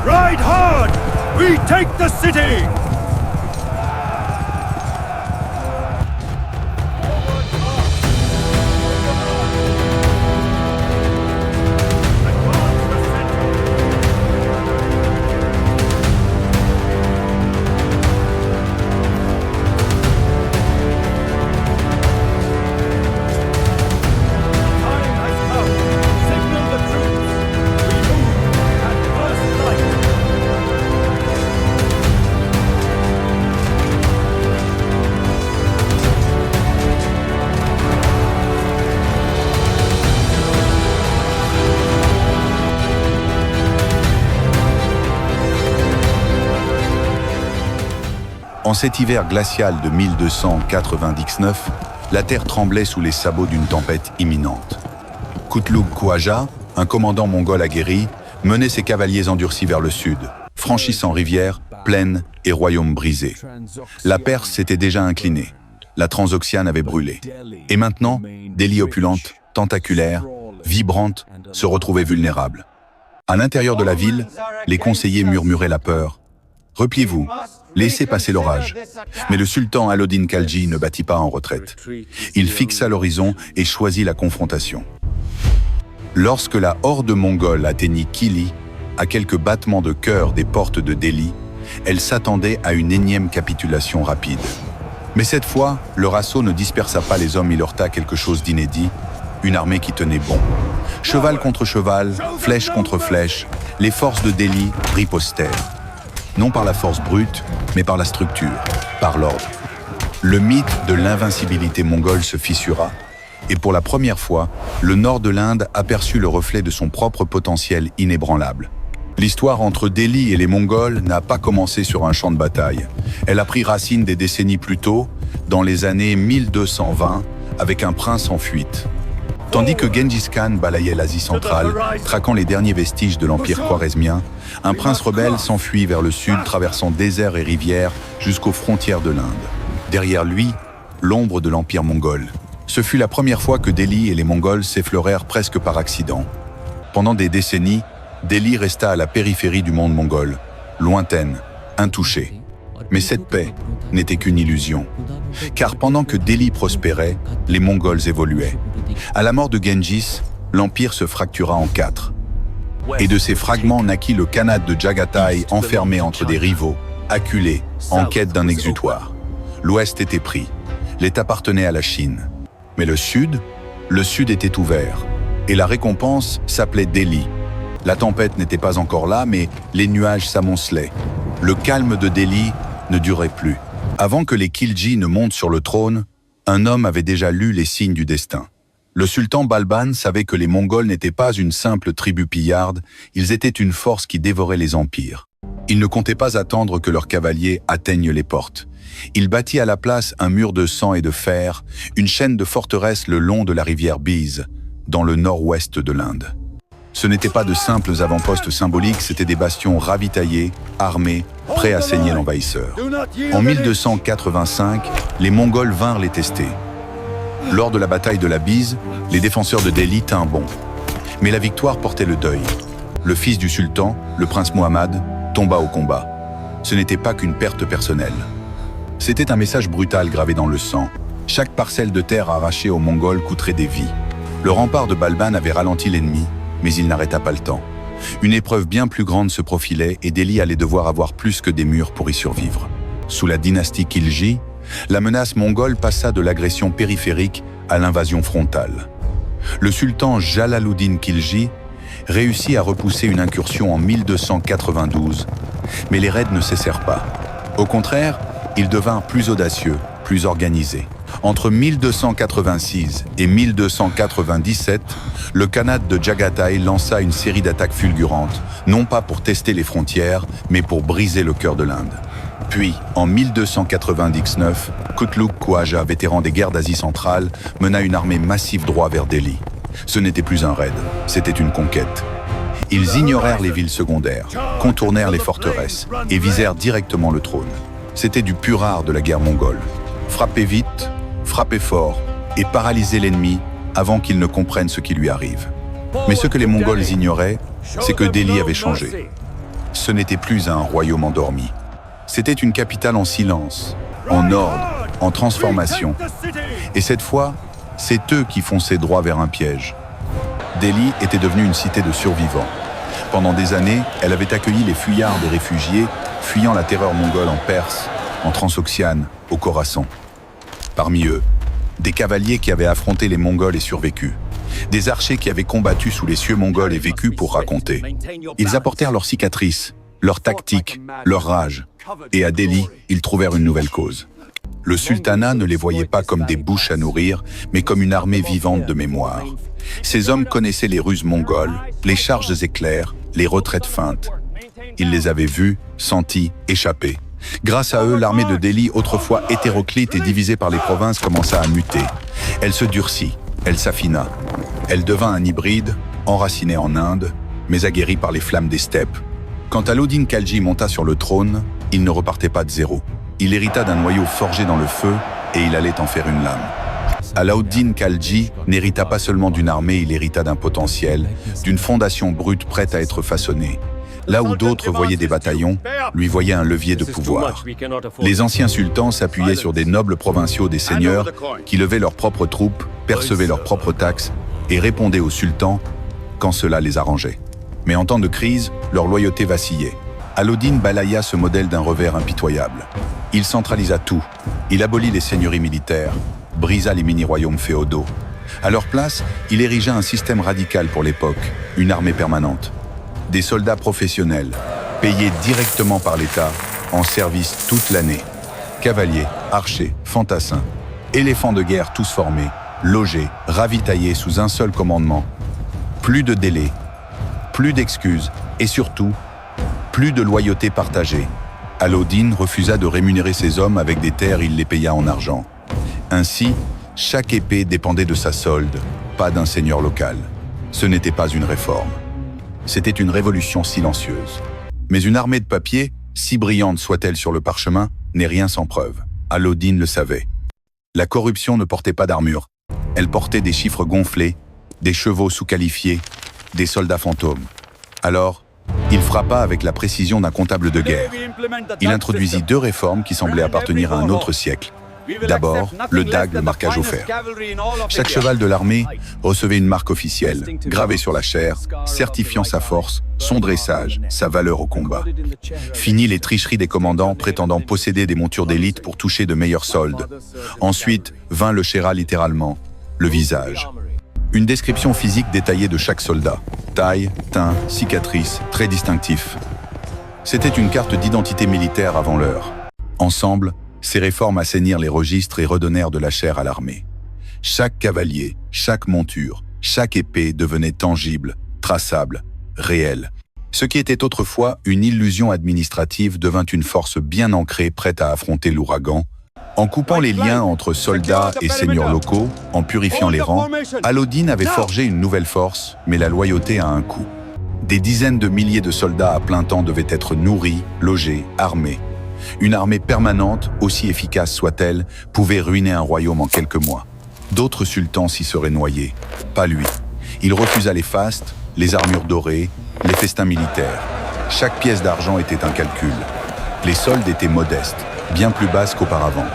Ride hard! We take the city! En cet hiver glacial de 1299, la terre tremblait sous les sabots d'une tempête imminente. Kutlug Khaja, un commandant mongol aguerri, menait ses cavaliers endurcis vers le sud, franchissant rivières, plaines et royaumes brisés. La Perse s'était déjà inclinée, la Transoxiane avait brûlé. Et maintenant, Delhi opulente, tentaculaire, vibrante, se retrouvait vulnérable. À l'intérieur de la ville, les conseillers murmuraient la peur. « Repliez-vous, laissez passer l'orage ». Mais le sultan Alauddin Khalji ne battit pas en retraite. Il fixa l'horizon et choisit la confrontation. Lorsque la horde mongole atteignit Kili, à quelques battements de cœur des portes de Delhi, elle s'attendait à une énième capitulation rapide. Mais cette fois, leur assaut ne dispersa pas les hommes, il heurta quelque chose d'inédit, une armée qui tenait bon. Cheval contre cheval, flèche contre flèche, les forces de Delhi ripostèrent. Non par la force brute, mais par la structure, par l'ordre. Le mythe de l'invincibilité mongole se fissura, et pour la première fois, le nord de l'Inde aperçut le reflet de son propre potentiel inébranlable. L'histoire entre Delhi et les Mongols n'a pas commencé sur un champ de bataille. Elle a pris racine des décennies plus tôt, dans les années 1220, avec un prince en fuite. Tandis que Gengis Khan balayait l'Asie centrale, traquant les derniers vestiges de l'Empire khwarezmien, un prince rebelle s'enfuit vers le sud, traversant déserts et rivières jusqu'aux frontières de l'Inde. Derrière lui, l'ombre de l'Empire mongol. Ce fut la première fois que Delhi et les Mongols s'effleurèrent presque par accident. Pendant des décennies, Delhi resta à la périphérie du monde mongol, lointaine, intouchée. Mais cette paix n'était qu'une illusion. Car pendant que Delhi prospérait, les Mongols évoluaient. À la mort de Gengis, l'Empire se fractura en 4. Et de ces fragments naquit le Khanat de Jagatai, enfermé entre des rivaux, acculés, en quête d'un exutoire. L'Ouest était pris. L'Est appartenait à la Chine. Mais le Sud était ouvert. Et la récompense s'appelait Delhi. La tempête n'était pas encore là, mais les nuages s'amoncelaient. Le calme de Delhi ne durait plus. Avant que les Khilji ne montent sur le trône, un homme avait déjà lu les signes du destin. Le sultan Balban savait que les Mongols n'étaient pas une simple tribu pillarde, ils étaient une force qui dévorait les empires. Il ne comptait pas attendre que leurs cavaliers atteignent les portes. Il bâtit à la place un mur de sang et de fer, une chaîne de forteresses le long de la rivière Beas, dans le nord-ouest de l'Inde. Ce n'étaient pas de simples avant-postes symboliques, c'étaient des bastions ravitaillés, armés, prêts à saigner l'envahisseur. En 1285, les Mongols vinrent les tester. Lors de la bataille de la Beas, les défenseurs de Delhi tinrent bon. Mais la victoire portait le deuil. Le fils du sultan, le prince Muhammad, tomba au combat. Ce n'était pas qu'une perte personnelle. C'était un message brutal gravé dans le sang. Chaque parcelle de terre arrachée aux Mongols coûterait des vies. Le rempart de Balban avait ralenti l'ennemi, mais il n'arrêta pas le temps. Une épreuve bien plus grande se profilait et Delhi allait devoir avoir plus que des murs pour y survivre. Sous la dynastie Khilji, la menace mongole passa de l'agression périphérique à l'invasion frontale. Le sultan Jalaluddin Khilji réussit à repousser une incursion en 1292, mais les raids ne cessèrent pas. Au contraire, ils devinrent plus audacieux, plus organisés. Entre 1286 et 1297, le Khanat de Jagatai lança une série d'attaques fulgurantes, non pas pour tester les frontières, mais pour briser le cœur de l'Inde. Puis, en 1299, Kutlug Khaja, vétéran des guerres d'Asie centrale, mena une armée massive droit vers Delhi. Ce n'était plus un raid, c'était une conquête. Ils ignorèrent les villes secondaires, contournèrent les forteresses et visèrent directement le trône. C'était du pur art de la guerre mongole. Frapper vite, frapper fort et paralyser l'ennemi avant qu'il ne comprenne ce qui lui arrive. Mais ce que les Mongols ignoraient, c'est que Delhi avait changé. ce n'était plus un royaume endormi. C'était une capitale en silence, en ordre, en transformation. Et cette fois, c'est eux qui fonçaient droit vers un piège. Delhi était devenue une cité de survivants. Pendant des années, elle avait accueilli les fuyards et réfugiés fuyant la terreur mongole en Perse, en Transoxiane, au Khorasan. Parmi eux, des cavaliers qui avaient affronté les Mongols et survécu. Des archers qui avaient combattu sous les cieux mongols et vécu pour raconter. Ils apportèrent leurs cicatrices, leurs tactiques, leur rage. Et à Delhi, ils trouvèrent une nouvelle cause. Le sultanat ne les voyait pas comme des bouches à nourrir, mais comme une armée vivante de mémoire. Ces hommes connaissaient les ruses mongoles, les charges éclairs, les retraites feintes. Ils les avaient vus, sentis, échapper. Grâce à eux, l'armée de Delhi, autrefois hétéroclite et divisée par les provinces, commença à muter. Elle se durcit, elle s'affina. Elle devint un hybride, enraciné en Inde, mais aguerri par les flammes des steppes. Quand Alauddin Khalji monta sur le trône, il ne repartait pas de zéro. Il hérita d'un noyau forgé dans le feu et il allait en faire une lame. Alauddin Khalji n'hérita pas seulement d'une armée, il hérita d'un potentiel, d'une fondation brute prête à être façonnée. Là où d'autres voyaient des bataillons, lui voyaient un levier de pouvoir. Les anciens sultans s'appuyaient sur des nobles provinciaux des seigneurs qui levaient leurs propres troupes, percevaient leurs propres taxes et répondaient aux sultans quand cela les arrangeait. Mais en temps de crise, leur loyauté vacillait. Alauddin balaya ce modèle d'un revers impitoyable. Il centralisa tout. Il abolit les seigneuries militaires, brisa les mini-royaumes féodaux. À leur place, il érigea un système radical pour l'époque, une armée permanente. Des soldats professionnels, payés directement par l'État, en service toute l'année. Cavaliers, archers, fantassins, éléphants de guerre tous formés, logés, ravitaillés sous un seul commandement. Plus de délais, plus d'excuses et surtout, plus de loyauté partagée. Alauddin refusa de rémunérer ses hommes avec des terres, il les paya en argent. Ainsi, chaque épée dépendait de sa solde, pas d'un seigneur local. Ce n'était pas une réforme. C'était une révolution silencieuse. Mais une armée de papier, si brillante soit-elle sur le parchemin, n'est rien sans preuve. Alauddin le savait. La corruption ne portait pas d'armure. Elle portait des chiffres gonflés, des chevaux sous-qualifiés, des soldats fantômes. Alors, il frappa avec la précision d'un comptable de guerre. Il introduisit deux réformes qui semblaient appartenir à un autre siècle. D'abord, le DAG, le marquage au fer. Chaque cheval de l'armée recevait une marque officielle, gravée sur la chair, certifiant sa force, son dressage, sa valeur au combat. Fini les tricheries des commandants prétendant posséder des montures d'élite pour toucher de meilleurs soldes. Ensuite, vint le shéra littéralement, le visage. Une description physique détaillée de chaque soldat. Taille, teint, cicatrices, traits distinctifs. C'était une carte d'identité militaire avant l'heure. Ensemble, ces réformes assainirent les registres et redonnèrent de la chair à l'armée. Chaque cavalier, chaque monture, chaque épée devenait tangible, traçable, réel. Ce qui était autrefois une illusion administrative devint une force bien ancrée prête à affronter l'ouragan. En coupant les liens entre soldats et seigneurs locaux, en purifiant les rangs, Alauddin avait forgé une nouvelle force, mais la loyauté a un coût. Des dizaines de milliers de soldats à plein temps devaient être nourris, logés, armés. Une armée permanente, aussi efficace soit-elle, pouvait ruiner un royaume en quelques mois. D'autres sultans s'y seraient noyés. Pas lui. Il refusa les fastes, les armures dorées, les festins militaires. Chaque pièce d'argent était un calcul. Les soldes étaient modestes, bien plus basses qu'auparavant.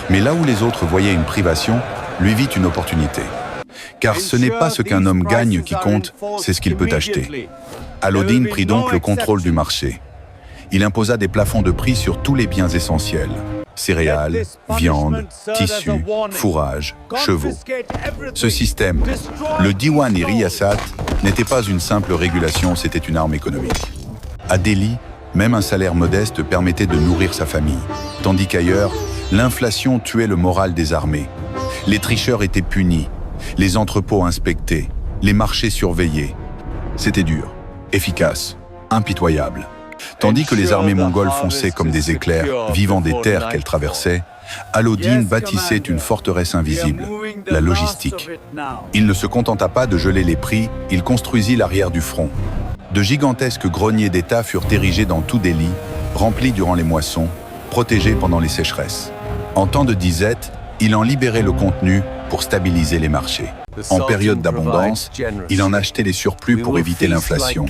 Mais là où les autres voyaient une privation, lui vit une opportunité. Car ce n'est pas ce qu'un homme gagne qui compte, c'est ce qu'il peut acheter. Alauddin prit donc le contrôle du marché. Il imposa des plafonds de prix sur tous les biens essentiels. Céréales, viande, tissus, fourrage, chevaux. Ce système, le Diwan et Riyasat, n'était pas une simple régulation, c'était une arme économique. À Delhi, même un salaire modeste permettait de nourrir sa famille. Tandis qu'ailleurs, l'inflation tuait le moral des armées. Les tricheurs étaient punis, les entrepôts inspectés, les marchés surveillés. C'était dur, efficace, impitoyable. Tandis que les armées mongoles fonçaient comme des éclairs, vivant des terres qu'elles traversaient, Alauddin bâtissait une forteresse invisible, la logistique. Il ne se contenta pas de geler les prix, il construisit l'arrière du front. De gigantesques greniers d'État furent érigés dans tout Delhi, remplis durant les moissons, protégés pendant les sécheresses. En temps de disette, il en libérait le contenu pour stabiliser les marchés. En période d'abondance, il en achetait les surplus pour éviter l'inflation.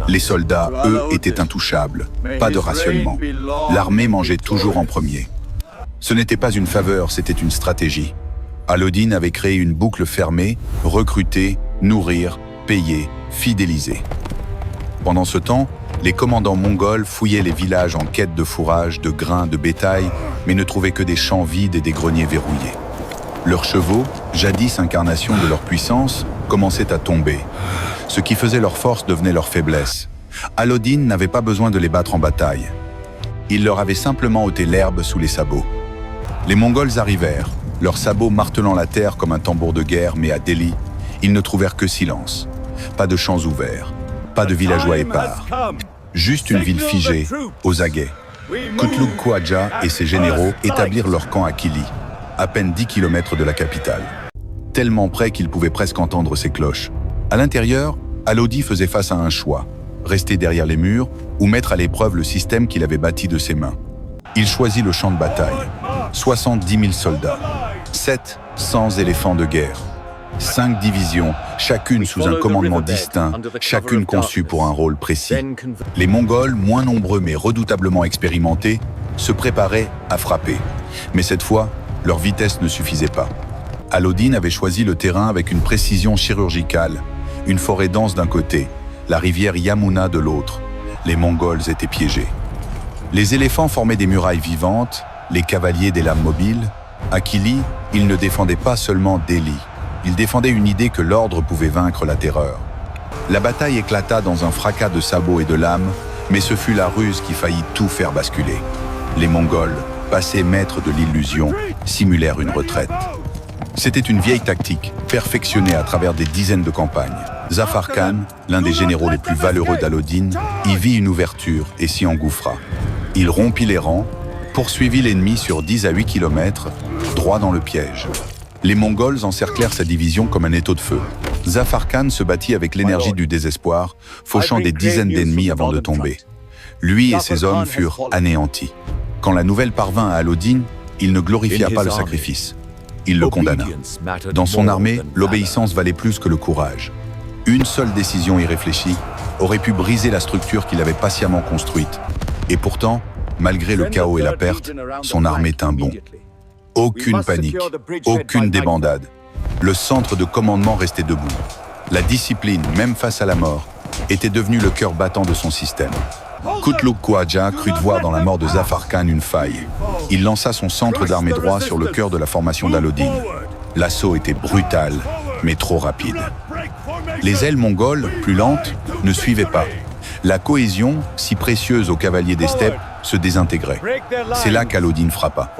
Les soldats, eux, étaient intouchables. Pas de rationnement. L'armée mangeait toujours en premier. Ce n'était pas une faveur, c'était une stratégie. Alauddin avait créé une boucle fermée, recruter, nourrir, payer, fidéliser. Pendant ce temps, les commandants mongols fouillaient les villages en quête de fourrage, de grains, de bétail, mais ne trouvaient que des champs vides et des greniers verrouillés. Leurs chevaux, jadis incarnation de leur puissance, commençaient à tomber. Ce qui faisait leur force devenait leur faiblesse. Alauddin n'avait pas besoin de les battre en bataille. Il leur avait simplement ôté l'herbe sous les sabots. Les Mongols arrivèrent, leurs sabots martelant la terre comme un tambour de guerre, mais à Delhi, ils ne trouvèrent que silence. Pas de champs ouverts, pas de villageois épars. Juste une ville figée, aux aguets. Kutlug Khawaja et ses généraux établirent leur camp à Kili, à peine 10 km de la capitale. Tellement près qu'ils pouvaient presque entendre ses cloches. À l'intérieur, Alauddin faisait face à un choix, rester derrière les murs ou mettre à l'épreuve le système qu'il avait bâti de ses mains. Il choisit le champ de bataille. 70 000 soldats, 700 éléphants de guerre, 5 divisions, chacune sous un commandement distinct, chacune conçue pour un rôle précis. Les Mongols, moins nombreux mais redoutablement expérimentés, se préparaient à frapper. Mais cette fois, leur vitesse ne suffisait pas. Alauddin avait choisi le terrain avec une précision chirurgicale, une forêt dense d'un côté, la rivière Yamuna de l'autre. Les Mongols étaient piégés. Les éléphants formaient des murailles vivantes, les cavaliers des lames mobiles. À Kili, ils ne défendaient pas seulement Delhi. Ils défendaient une idée que l'ordre pouvait vaincre la terreur. La bataille éclata dans un fracas de sabots et de lames, mais ce fut la ruse qui faillit tout faire basculer. Les Mongols, passés maîtres de l'illusion, simulèrent une retraite. C'était une vieille tactique, perfectionnée à travers des dizaines de campagnes. Zafar Khan, l'un des généraux les plus valeureux d'Alauddin, y vit une ouverture et s'y engouffra. Il rompit les rangs, poursuivit l'ennemi sur 10 à 8 km, droit dans le piège. Les Mongols encerclèrent sa division comme un étau de feu. Zafar Khan se battit avec l'énergie du désespoir, fauchant des dizaines d'ennemis avant de tomber. Lui et ses hommes furent anéantis. Quand la nouvelle parvint à Alauddin, il ne glorifia pas le sacrifice. Il le condamna. Dans son armée, l'obéissance valait plus que le courage. Une seule décision irréfléchie aurait pu briser la structure qu'il avait patiemment construite. Et pourtant, malgré le chaos et la perte, son armée tint bon. Aucune panique, aucune débandade. Le centre de commandement restait debout. La discipline, même face à la mort, était devenue le cœur battant de son système. Kutlug Khawaja crut voir dans la mort de Zafar Khan une faille. Il lança son centre d'armée droit sur le cœur de la formation d'Alauddin. L'assaut était brutal, mais trop rapide. Les ailes mongoles, plus lentes, ne suivaient pas. La cohésion, si précieuse aux cavaliers des steppes, se désintégrait. C'est là qu'Alauddin frappa.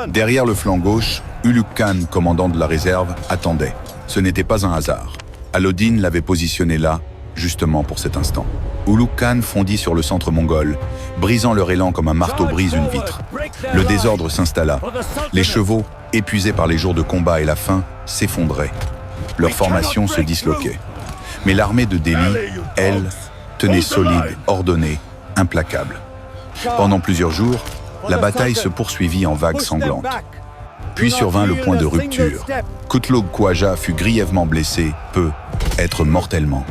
Derrière le flanc gauche, Ulugh Khan, commandant de la réserve, attendait. Ce n'était pas un hasard. Alauddin l'avait positionné là, justement pour cet instant. Ulugh Khan fondit sur le centre mongol, brisant leur élan comme un marteau brise une vitre. Le désordre s'installa. Les chevaux, épuisés par les jours de combat et la faim, s'effondraient. Leur formation se disloquait. Mais l'armée de Delhi, elle, tenait solide, ordonnée, implacable. Pendant plusieurs jours, la bataille se poursuivit en vagues sanglantes. Puis survint le point de rupture. Kutlug Khawaja fut grièvement blessé, peut être mortellement.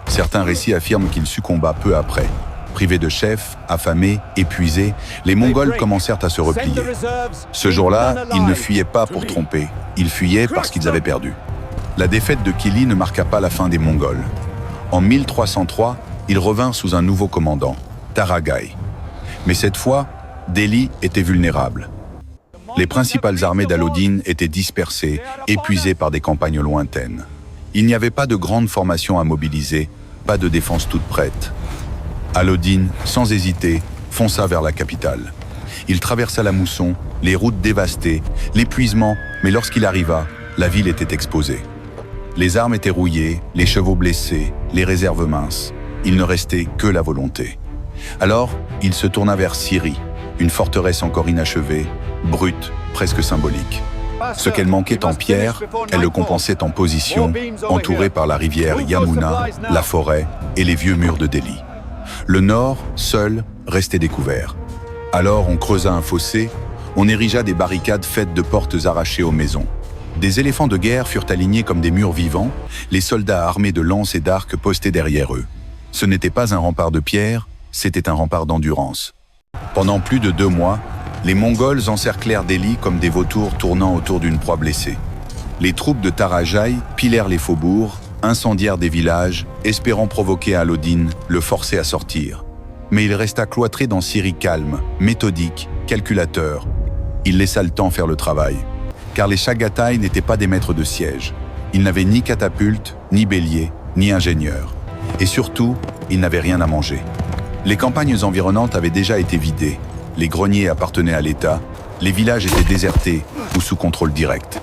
Certains récits affirment qu'il succomba peu après. Privés de chef, affamés, épuisés, les Mongols commencèrent à se replier. Ce jour-là, ils ne fuyaient pas pour tromper, ils fuyaient parce qu'ils avaient perdu. La défaite de Kili ne marqua pas la fin des Mongols. En 1303, ils revinrent sous un nouveau commandant, Taragai. Mais cette fois, Delhi était vulnérable. Les principales armées d'Alauddin étaient dispersées, épuisées par des campagnes lointaines. Il n'y avait pas de grande formation à mobiliser, pas de défense toute prête. Alauddin, sans hésiter, fonça vers la capitale. Il traversa la mousson, les routes dévastées, l'épuisement, mais lorsqu'il arriva, la ville était exposée. Les armes étaient rouillées, les chevaux blessés, les réserves minces. Il ne restait que la volonté. Alors, il se tourna vers Siri, une forteresse encore inachevée, brute, presque symbolique. Ce qu'elle manquait en pierre, elle le compensait en position, entourée par la rivière Yamuna, la forêt et les vieux murs de Delhi. Le nord, seul, restait découvert. Alors on creusa un fossé, on érigea des barricades faites de portes arrachées aux maisons. Des éléphants de guerre furent alignés comme des murs vivants, les soldats armés de lances et d'arcs postés derrière eux. Ce n'était pas un rempart de pierre, c'était un rempart d'endurance. Pendant plus de 2 mois, les Mongols encerclèrent Delhi comme des vautours tournant autour d'une proie blessée. Les troupes de Tarajai pillèrent les faubourgs, incendièrent des villages, espérant provoquer Alauddin, le forcer à sortir. Mais il resta cloîtré dans Syrie calme, méthodique, calculateur. Il laissa le temps faire le travail. Car les Chagatai n'étaient pas des maîtres de siège. Ils n'avaient ni catapulte, ni bélier, ni ingénieur. Et surtout, ils n'avaient rien à manger. Les campagnes environnantes avaient déjà été vidées. Les greniers appartenaient à l'État. Les villages étaient désertés ou sous contrôle direct.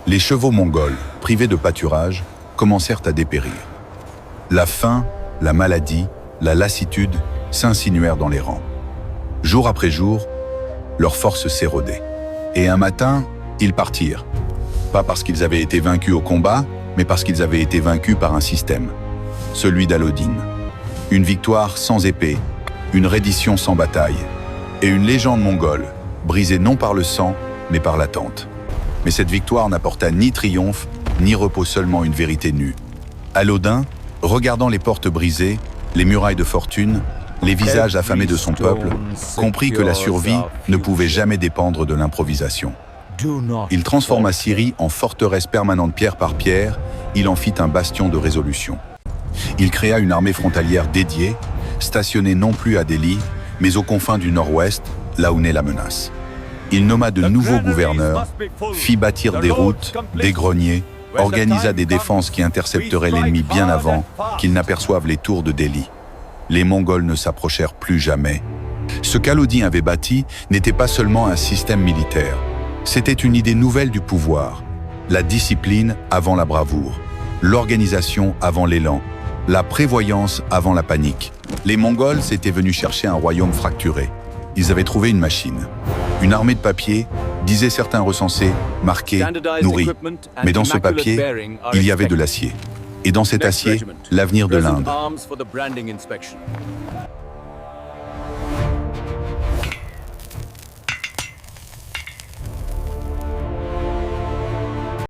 Les chevaux mongols, privés de pâturage, commencèrent à dépérir. La faim, la maladie, la lassitude s'insinuèrent dans les rangs. Jour après jour, leurs forces s'érodaient. Et un matin, ils partirent. Pas parce qu'ils avaient été vaincus au combat, mais parce qu'ils avaient été vaincus par un système. Celui d'Alauddin. Une victoire sans épée, une reddition sans bataille, et une légende mongole, brisée non par le sang, mais par l'attente. Mais cette victoire n'apporta ni triomphe, ni repos, seulement une vérité nue. Alauddin, regardant les portes brisées, les murailles de fortune, les visages affamés de son peuple, comprit que la survie ne pouvait jamais dépendre de l'improvisation. Il transforma Syrie en forteresse permanente pierre par pierre, il en fit un bastion de résolution. Il créa une armée frontalière dédiée, stationnée non plus à Delhi, mais aux confins du nord-ouest, là où naît la menace. Il nomma de nouveaux gouverneurs, fit bâtir des routes, des greniers, organisa des défenses qui intercepteraient l'ennemi bien avant qu'il n'aperçoive les tours de Delhi. Les Mongols ne s'approchèrent plus jamais. Ce qu'Alauddin avait bâti n'était pas seulement un système militaire. C'était une idée nouvelle du pouvoir. La discipline avant la bravoure, l'organisation avant l'élan, la prévoyance avant la panique. Les Mongols s'étaient venus chercher un royaume fracturé. Ils avaient trouvé une machine. Une armée de papier, disaient certains recensés, marqués, nourris. Mais dans ce papier, il y avait de l'acier. Et dans cet acier, l'avenir de l'Inde.